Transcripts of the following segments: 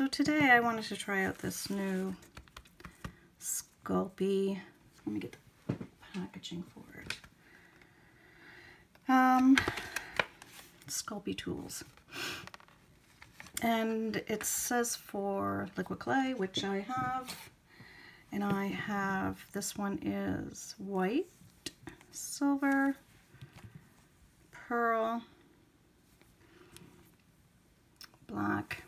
So today I wanted to try out this new Sculpey. Let me get the packaging for it. Sculpey tools. And it says for liquid clay, which I have. And I have, this one is white, silver, pearl, black,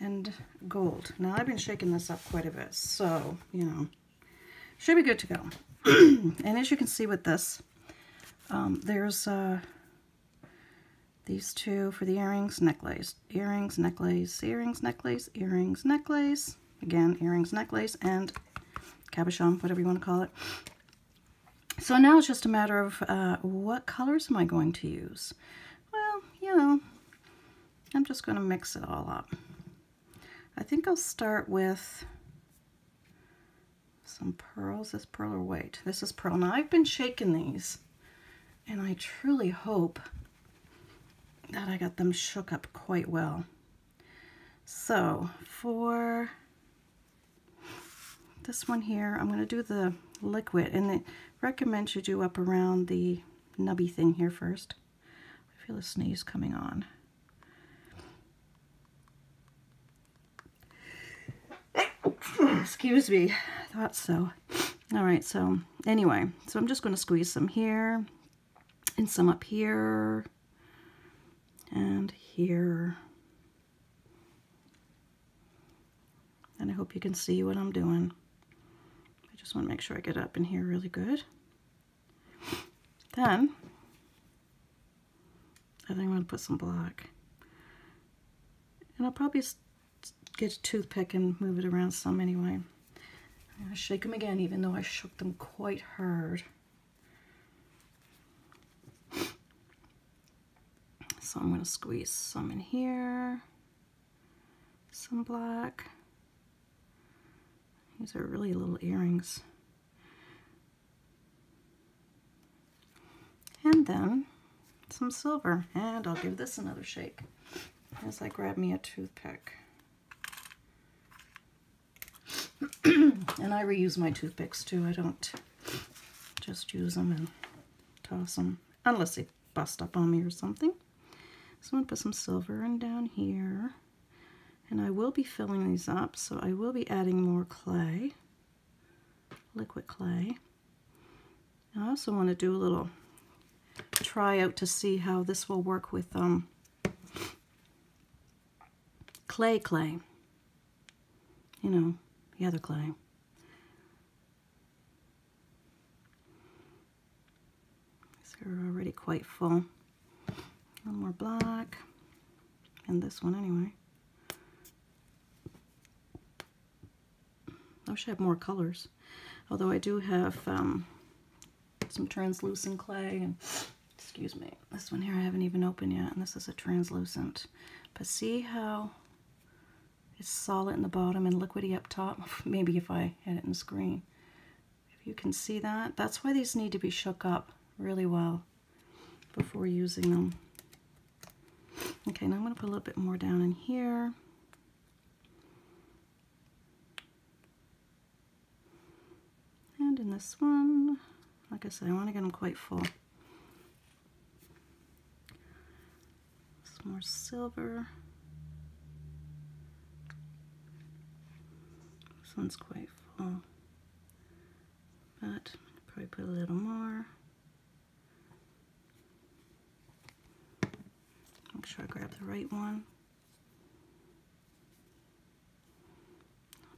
and gold. Now I've been shaking this up quite a bit, so, you know, should be good to go. And as you can see with this, there's these two for the earrings, necklace, earrings, necklace, earrings, necklace, earrings, necklace, again, earrings, necklace, and cabochon, whatever you want to call it. So now it's just a matter of what colors am I going to use? Well, you know, I'm just going to mix it all up. I think I'll start with some pearls. Is this pearl or white? This is pearl. Now I've been shaking these, and I truly hope that I got them shook up quite well. So for this one here, I'm going to do the liquid, and it recommends you do up around the nubby thing here first. I feel a sneeze coming on. Excuse me, I thought so. All right, so anyway, so I'm just going to squeeze some here and some up here and here. And I hope you can see what I'm doing. I just want to make sure I get up in here really good. Then I think I'm going to put some black. And I'll probably get a toothpick and move it around some anyway. I'm going to shake them again, even though I shook them quite hard. So I'm going to squeeze some in here, some black. These are really little earrings. And then some silver. And I'll give this another shake as I grab me a toothpick. And I reuse my toothpicks too. I don't just use them and toss them unless they bust up on me or something. So I'm going to put some silver in down here. And I will be filling these up, so I will be adding more clay, liquid clay. I also want to do a little try out to see how this will work with clay. You know, the other clay. These are already quite full. One more black, and this one anyway. I wish I had more colors, although I do have some translucent clay, and excuse me, this one here I haven't even opened yet, and this is a translucent. But see how it's solid in the bottom and liquidy up top? Maybe if I had it in the screen. If you can see that, that's why these need to be shook up really well before using them. Okay, now I'm going to put a little bit more down in here. And in this one, like I said, I want to get them quite full. Some more silver. This one's quite full, but probably put a little more. Make sure I grab the right one.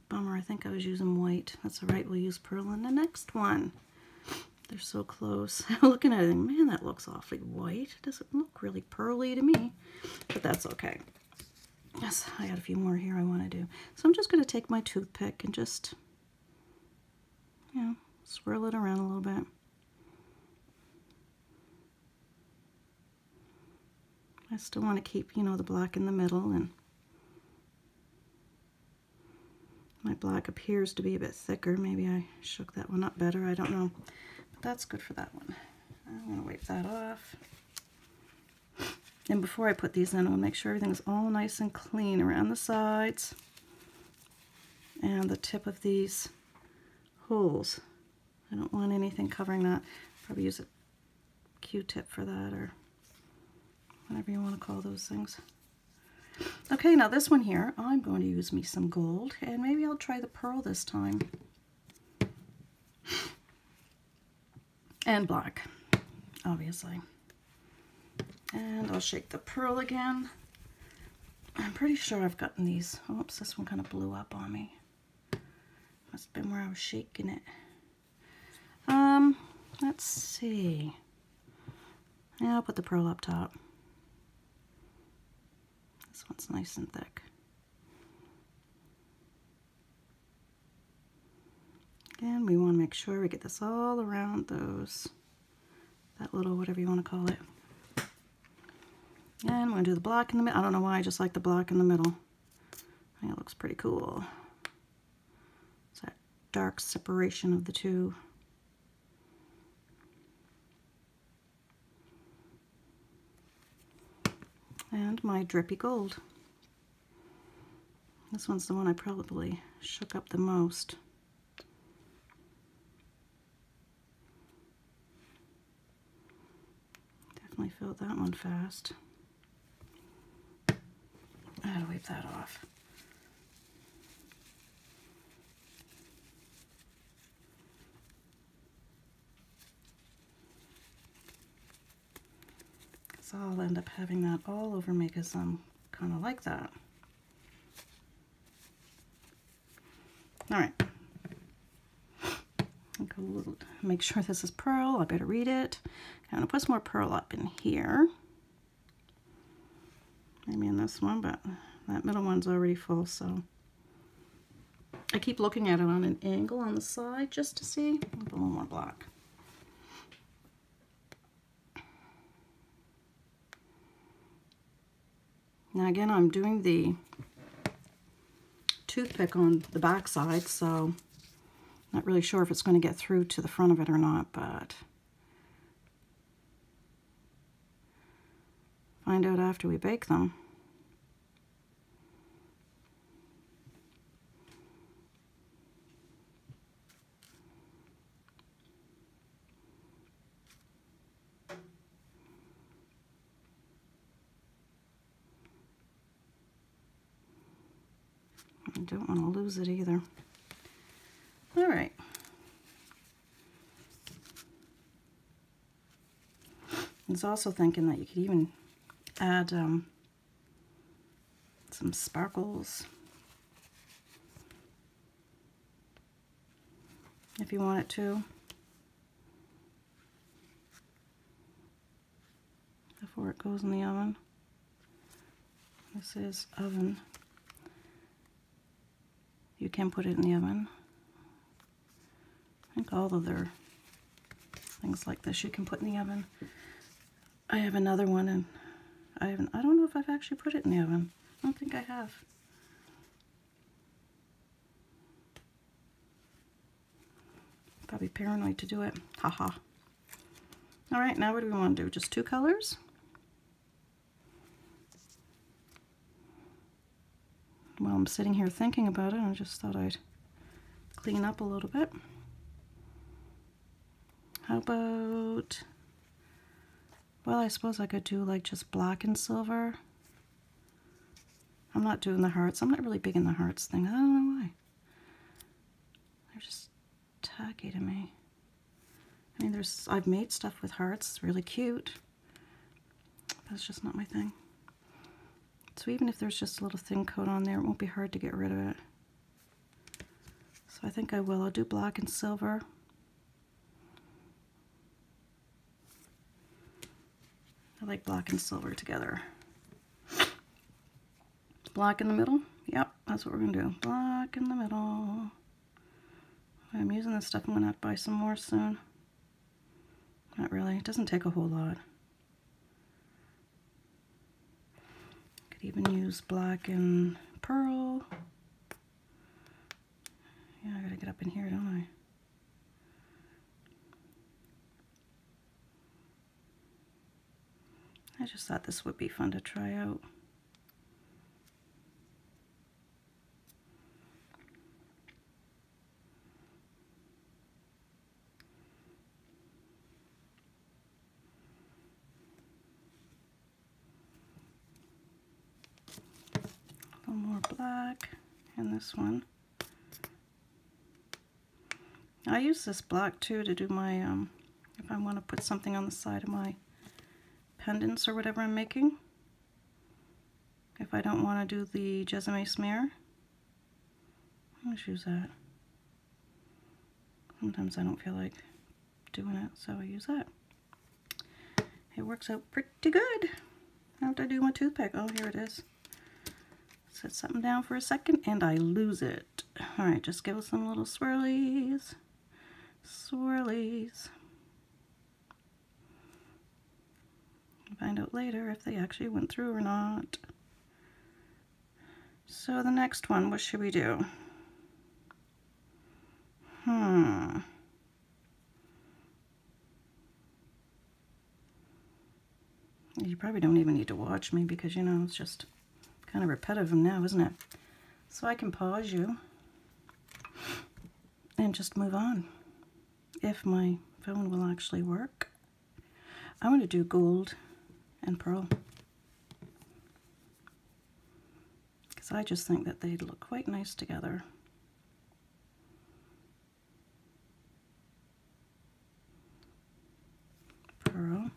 Bummer, I think I was using white. That's all right, we'll use pearl in the next one. They're so close. Looking at it, man, that looks awfully white. It doesn't look really pearly to me, but that's okay. Yes, I got a few more here I want to do. So I'm just going to take my toothpick and just, you know, swirl it around a little bit. I still want to keep, you know, the black in the middle, and my black appears to be a bit thicker. Maybe I shook that one up better. I don't know. But that's good for that one. I'm going to wipe that off. And before I put these in, I'll make sure everything's all nice and clean around the sides and the tip of these holes. I don't want anything covering that. Probably use a Q-tip for that, or whatever you want to call those things. Okay, now this one here, I'm going to use me some gold, and maybe I'll try the pearl this time. And black, obviously. And I'll shake the pearl again. I'm pretty sure I've gotten these. Oops, this one kind of blew up on me. Must have been where I was shaking it. Let's see. Yeah, I'll put the pearl up top. This one's nice and thick. Again, we want to make sure we get this all around those, that little whatever you want to call it. And I'm going to do the black in the middle. I don't know why, I just like the black in the middle. I think it looks pretty cool. It's that dark separation of the two. And my drippy gold. This one's the one I probably shook up the most. Definitely filled that one fast. I gotta wipe that off. So I'll end up having that all over me because I'm kind of like that. All right. Make sure this is pearl. I better read it. I'm gonna put some more pearl up in here. Maybe in this one, but that middle one's already full, so I keep looking at it on an angle on the side just to see. I'll put a little more black. Now again, I'm doing the toothpick on the back side, so not really sure if it's going to get through to the front of it or not, but find out after we bake them. I don't want to lose it either. All right. I was also thinking that you could even add some sparkles if you want it to, before it goes in the oven. This is oven. You can put it in the oven. I think all of their things like this you can put in the oven. I have another one, and I don't know if I've actually put it in the oven. I don't think I have. Probably paranoid to do it. Haha. All right, now what do we want to do? Just two colors? While I'm sitting here thinking about it, I just thought I'd clean up a little bit. How about, well, I suppose I could do like just black and silver. I'm not doing the hearts. I'm not really big in the hearts thing. I don't know why. They're just tacky to me. I mean, I've made stuff with hearts. It's really cute. That's just not my thing. So even if there's just a little thin coat on there, it won't be hard to get rid of it. So I think I will. I'll do black and silver. I like black and silver together. Black in the middle? Yep, that's what we're going to do. Black in the middle. I'm using this stuff. I'm going to have to buy some more soon. Not really. It doesn't take a whole lot. Could even use black and pearl. Yeah, I gotta get up in here, don't I? I just thought this would be fun to try out. A little more black in this one. I use this black too to do my, if I want to put something on the side of my pendants or whatever I'm making. If I don't want to do the Jessame smear, I'll just use that. Sometimes I don't feel like doing it, so I use that. It works out pretty good. I have to do my toothpick. Oh, here it is. Set something down for a second and I lose it. All right, just give us some little swirlies. Swirlies. Find out later if they actually went through or not. So the next one, what should we do? You probably don't even need to watch me because, you know, it's just kind of repetitive now, isn't it? So I can pause you and just move on if my phone will actually work. I'm going to do gold and pearl because I just think that they'd look quite nice together. Pearl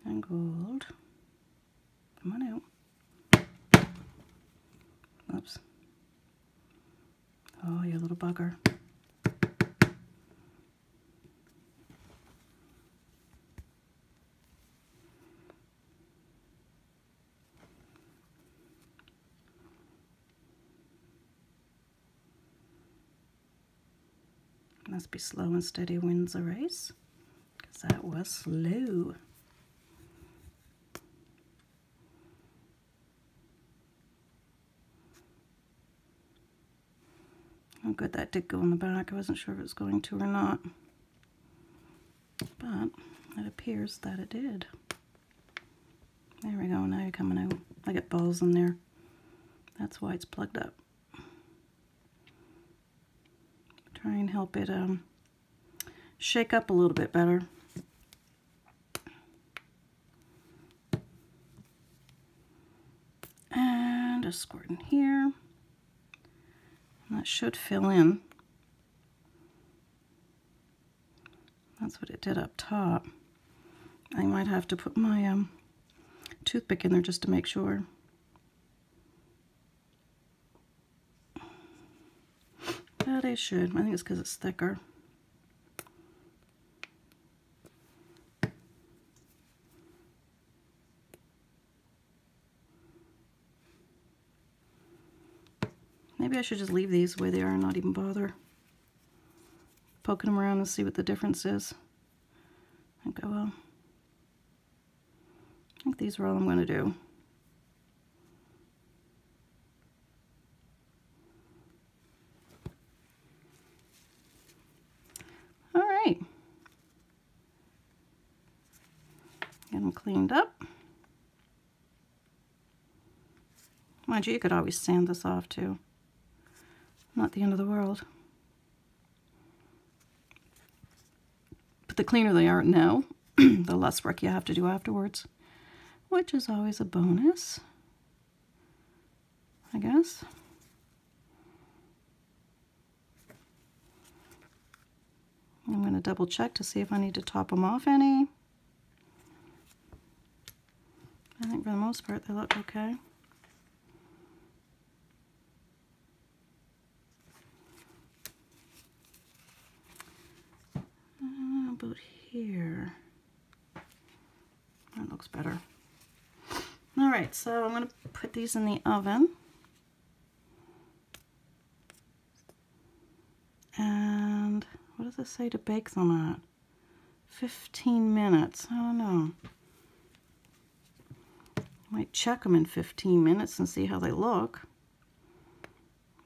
and gold. Come on out. Oops. Oh, you little bugger. Must be slow and steady wins the race, because that was slow. Oh good, that did go in the back. I wasn't sure if it was going to or not, but it appears that it did. There we go, now you're coming out. I got balls in there. That's why it's plugged up. Try and help it shake up a little bit better. And a squirt in here. And that should fill in. That's what it did up top. I might have to put my toothpick in there just to make sure. But I should. I think it's because it's thicker. Maybe I should just leave these the way they are and not even bother poking them around and see what the difference is. I think I will. I think these are all I'm going to do. All right. Get them cleaned up. Mind you, you could always sand this off too. Not the end of the world. But the cleaner they are now, the less work you have to do afterwards, which is always a bonus, I guess. I'm going to double check to see if I need to top them off any. I think for the most part they look okay. About here. That looks better. All right, so I'm going to put these in the oven. And what does it say to bake them at? 15 minutes. I don't know. Might check them in 15 minutes and see how they look.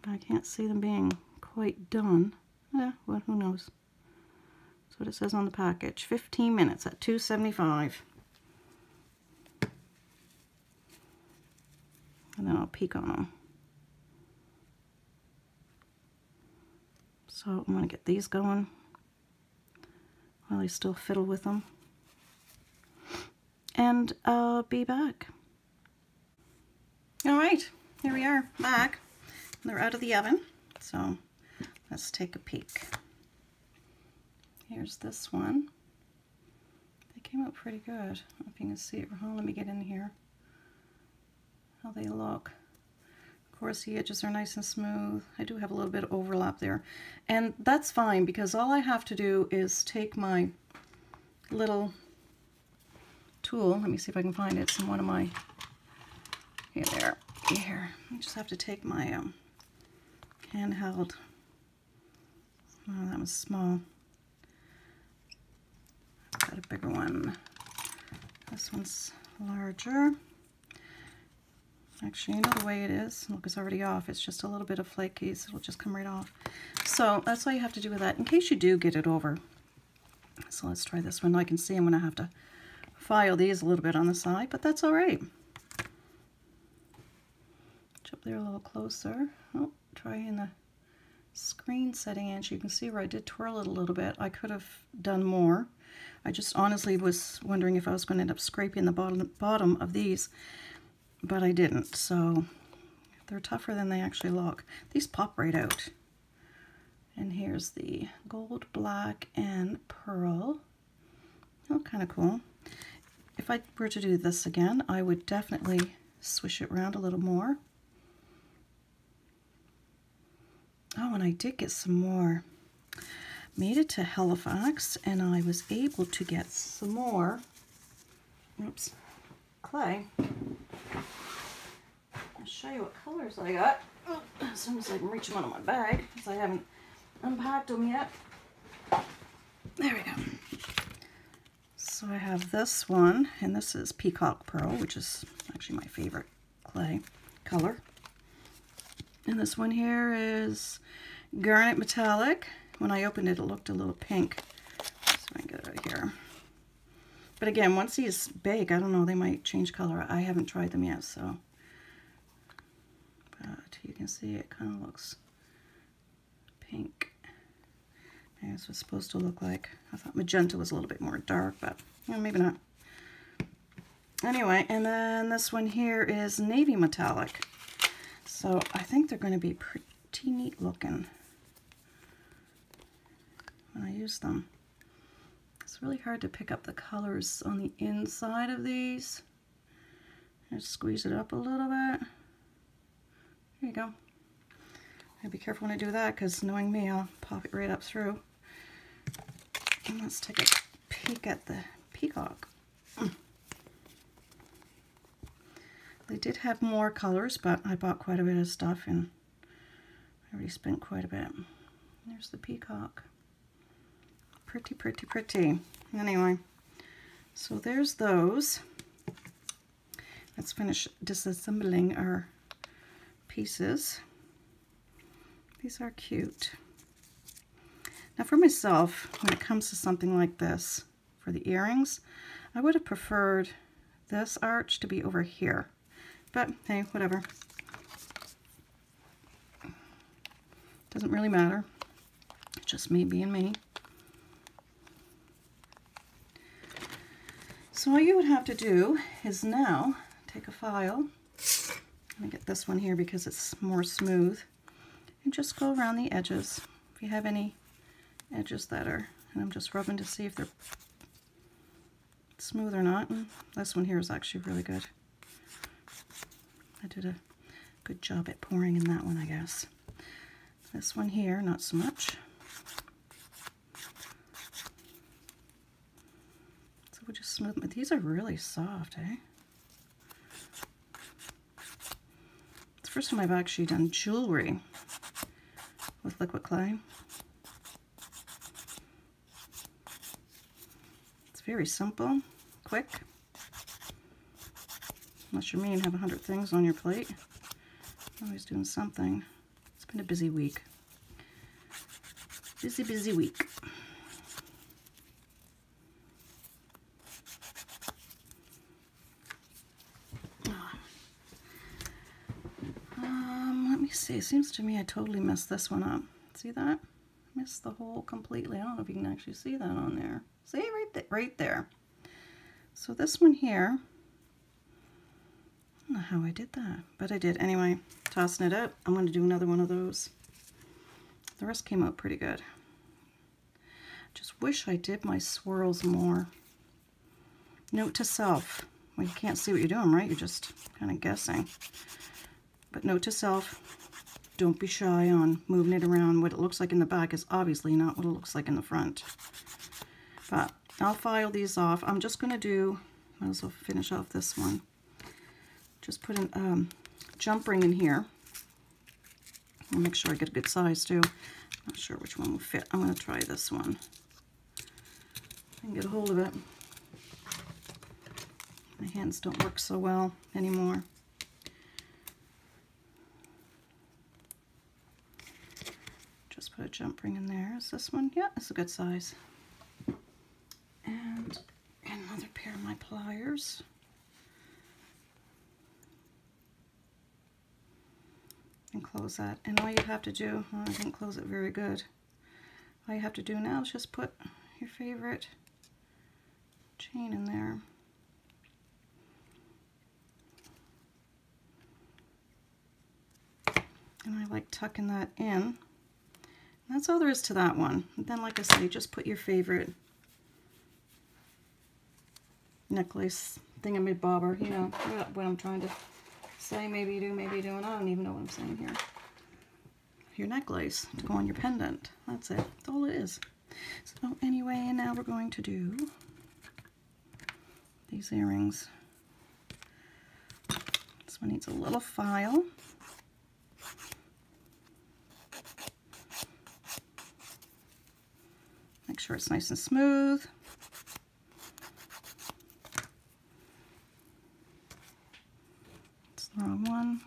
But I can't see them being quite done. Well, who knows? That's what it says on the package. 15 minutes at 275. and then I'll peek on them. So I'm going to get these going while I still fiddle with them. And I'll be back. All right, here we are, back. They're out of the oven, so let's take a peek. Here's this one. They came out pretty good. I don't know if you can see it. Let me get in here. How they look. Of course, the edges are nice and smooth. I do have a little bit of overlap there. And that's fine, because all I have to do is take my little tool. Let me see if I can find it. It's in one of my... Here. I just have to take my handheld. Oh, that was small. I've got a bigger one. This one's larger. Actually, you know the way it is. Look, it's already off. It's just a little bit of flaky, so it'll just come right off. So that's all you have to do with that, in case you do get it over. So let's try this one. I can see I'm going to have to file these a little bit on the side, but that's all right. Up there a little closer. Oh, try in the screen setting inch. You can see where I did twirl it a little bit. I could have done more. I just honestly was wondering if I was going to end up scraping the bottom of these, but I didn't. So they're tougher than they actually look. These pop right out. And here's the gold, black, and pearl. Oh, kind of cool. If I were to do this again, I would definitely swish it around a little more. Oh, and I did get some more. Made it to Halifax, and I was able to get some more, oops, clay. I'll show you what colors I got. Oh, as soon as I can reach them out of my bag, because I haven't unpacked them yet. There we go. So I have this one, and this is Peacock Pearl, which is actually my favorite clay color. And this one here is Garnet Metallic. When I opened it, it looked a little pink. So I can get it out of here. But again, once these bake, I don't know, they might change color. I haven't tried them yet, so. But you can see it kind of looks pink. Maybe that's what it's supposed to look like. I thought magenta was a little bit more dark, but yeah, maybe not. Anyway, and then this one here is Navy Metallic. So I think they're going to be pretty neat looking when I use them. It's really hard to pick up the colors on the inside of these. Just squeeze it up a little bit. There you go. I'll be careful when I do that, because knowing me, I'll pop it right up through. And let's take a peek at the peacock. They did have more colors, but I bought quite a bit of stuff and I already spent quite a bit. There's the peacock. Pretty, pretty, pretty. Anyway, so there's those. Let's finish disassembling our pieces. These are cute. Now for myself, when it comes to something like this, for the earrings, I would have preferred this arch to be over here. But hey, whatever. Doesn't really matter. It's just me being me. So all you would have to do is now take a file. Let me get this one here because it's more smooth. And just go around the edges. If you have any edges that are, and I'm just rubbing to see if they're smooth or not. And this one here is actually really good. I did a good job at pouring in that one, I guess. This one here, not so much. So we'll just smooth them. These are really soft, eh? It's the first time I've actually done jewelry with liquid clay. It's very simple, quick. Unless you're me and have 100 things on your plate. Always doing something. It's been a busy week. Busy, busy week. me see. It seems to me I totally messed this one up. See that? Missed the hole completely. I don't know if you can actually see that on there. See, right there. So this one here, I don't know how I did that, but I did. Anyway, tossing it out. I'm going to do another one of those. The rest came out pretty good. Just wish I did my swirls more. Note to self. Well, you can't see what you're doing, right? You're just kind of guessing. But note to self, don't be shy on moving it around. What it looks like in the back is obviously not what it looks like in the front. But I'll file these off. I'm just going to do, might as well finish off this one. Just put a jump ring in here. I'll make sure I get a good size too. Not sure which one will fit. I'm going to try this one. I can get a hold of it. My hands don't work so well anymore. Just put a jump ring in there. Is this one? Yeah, it's a good size. And another pair of my pliers. And close that. And all you have to do, well, I didn't close it very good. All you have to do now is just put your favorite chain in there. And I like tucking that in. And that's all there is to that one. And then, like I say, just put your favorite necklace thingamabobber, you know, what I'm trying to say. Maybe you do, maybe you don't. I don't even know what I'm saying here. Your necklace to go on your pendant. That's it. That's all it is. So anyway, now we're going to do these earrings. This one needs a little file. Make sure it's nice and smooth. It's the wrong one.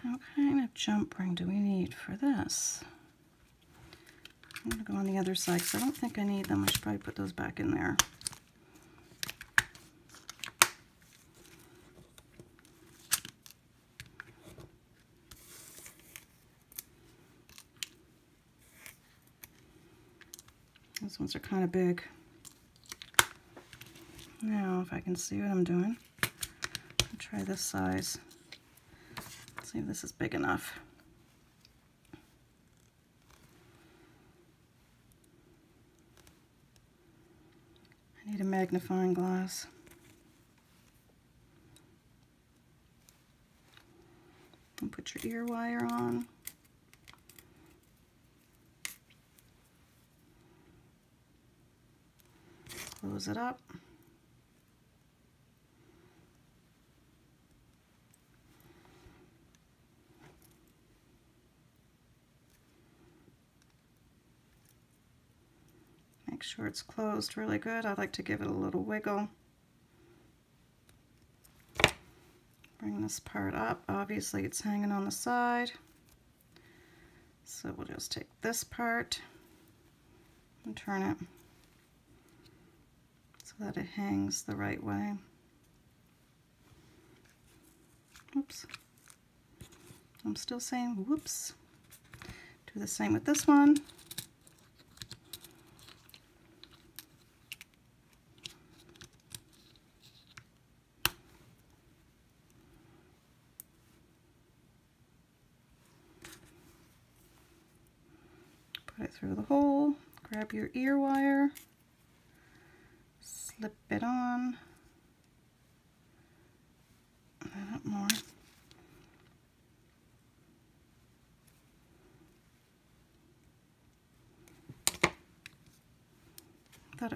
What kind of jump ring do we need for this? I'm going to go on the other side because I don't think I need them. I should probably put those back in there. Those ones are kind of big. Now, if I can see what I'm doing, I'll try this size. See if this is big enough. I need a magnifying glass. And put your ear wire on. Close it up. Make sure it's closed really good. I like to give it a little wiggle. Bring this part up. Obviously it's hanging on the side. So we'll just take this part and turn it so that it hangs the right way. Oops. I'm still saying whoops. Do the same with this one. Put it through the hole, grab your ear wire, slip it on, and up more.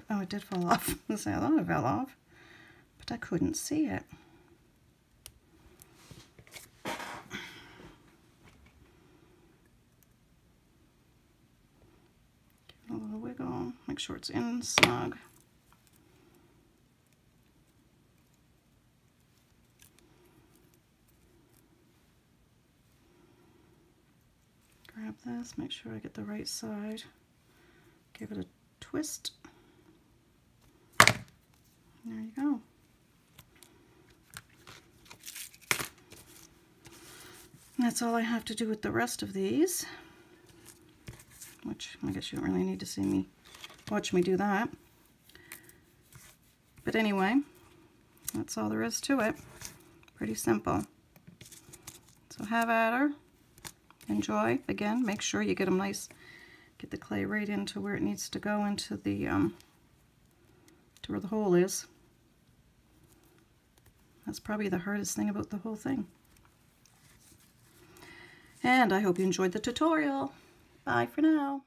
Oh, it did fall off. I thought it fell off, but I couldn't see it. Give it a little wiggle. Make sure it's in snug. grab this, make sure I get the right side, give it a twist. There you go. And that's all I have to do with the rest of these, which I guess you don't really need to watch me do that. But anyway, that's all there is to it. Pretty simple. So have at her. Enjoy. Again, make sure you get them nice. Get the clay right into where it needs to go, into the to where the hole is. That's probably the hardest thing about the whole thing. And I hope you enjoyed the tutorial. Bye for now.